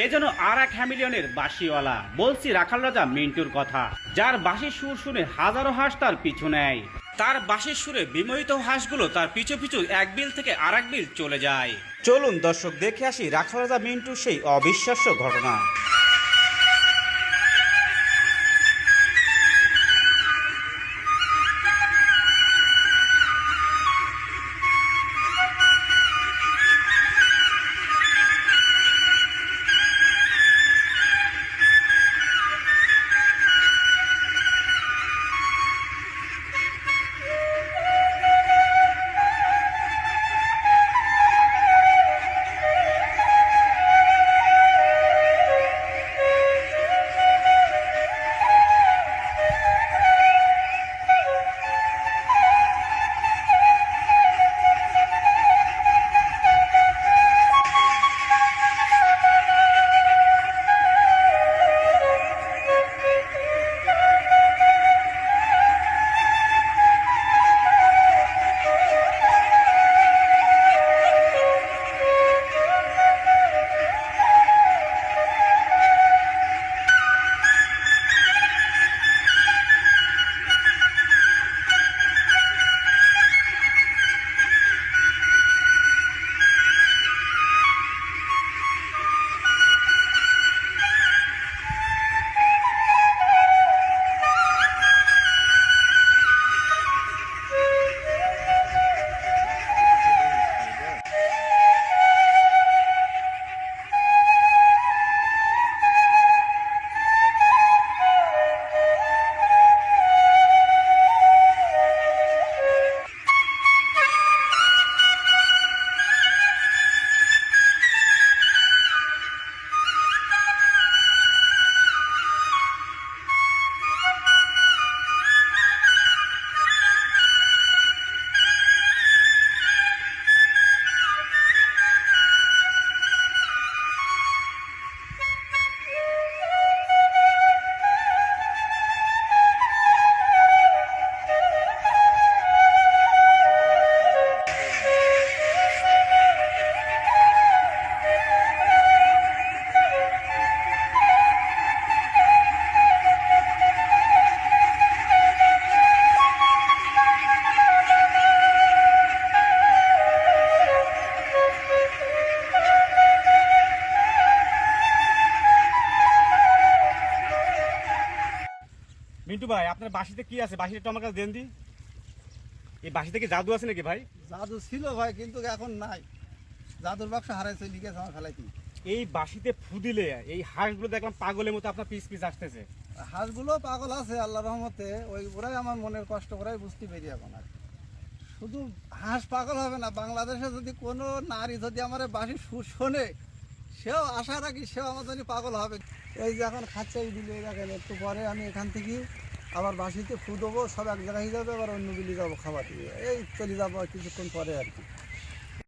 এ যেন আর এক হ্যামিলিয়নের বাঁশিওয়ালা, বলছি রাখাল রাজা মিন্টুর কথা, যার বাঁশির সুর শুনে হাজারো হাঁস তার পিছু নেয়। তার বাঁশির সুরে বিমোহিত হাঁসগুলো তার পিছু পিছু এক বিল থেকে আর এক বিল চলে যায়। চলুন দর্শক দেখে আসি রাখাল রাজা মিন্টুর সেই অবিশ্বাস্য ঘটনা। মিন্টু ভাই, আপনার বাঁশিতে কি আছে? বাঁশিটা একটু আমার কাছে দেন দি। এই বাঁশিতে কি জাদু আছে নাকি ভাই? জাদু ছিল ভাই, কিন্তু এখন নাই। জাদুর বাক্স হারাইছে, লিখেছে আমার ফেলাইতি। এই বাঁশিতে ফু দিলে এই হাঁসগুলো দেখলাম পাগলের মতো আপনার পিস পিস আসতেছে। হাঁসগুলো পাগল আছে আল্লাহ রহমতে, ওরাই আমার মনের কষ্ট, ওরাই বুঝতে পেরি এখন। আর শুধু হাঁস পাগল হবে না, বাংলাদেশে যদি কোনো নারী যদি আমার বাঁশি সুর শোনে, সেও আশা রাখি সেও আমার জন্য পাগল হবে। এই যে এখন খাচ্ছে এই দিলে দেখেন, একটু পরে আমি এখান থেকে আবার বাঁশিতে ফু দেবো, সব এক জায়গায় যাবে, আবার অন্য বিলি যাবো খাবার দিয়ে, এই চলে যাবো কিছুক্ষণ পরে আর কি।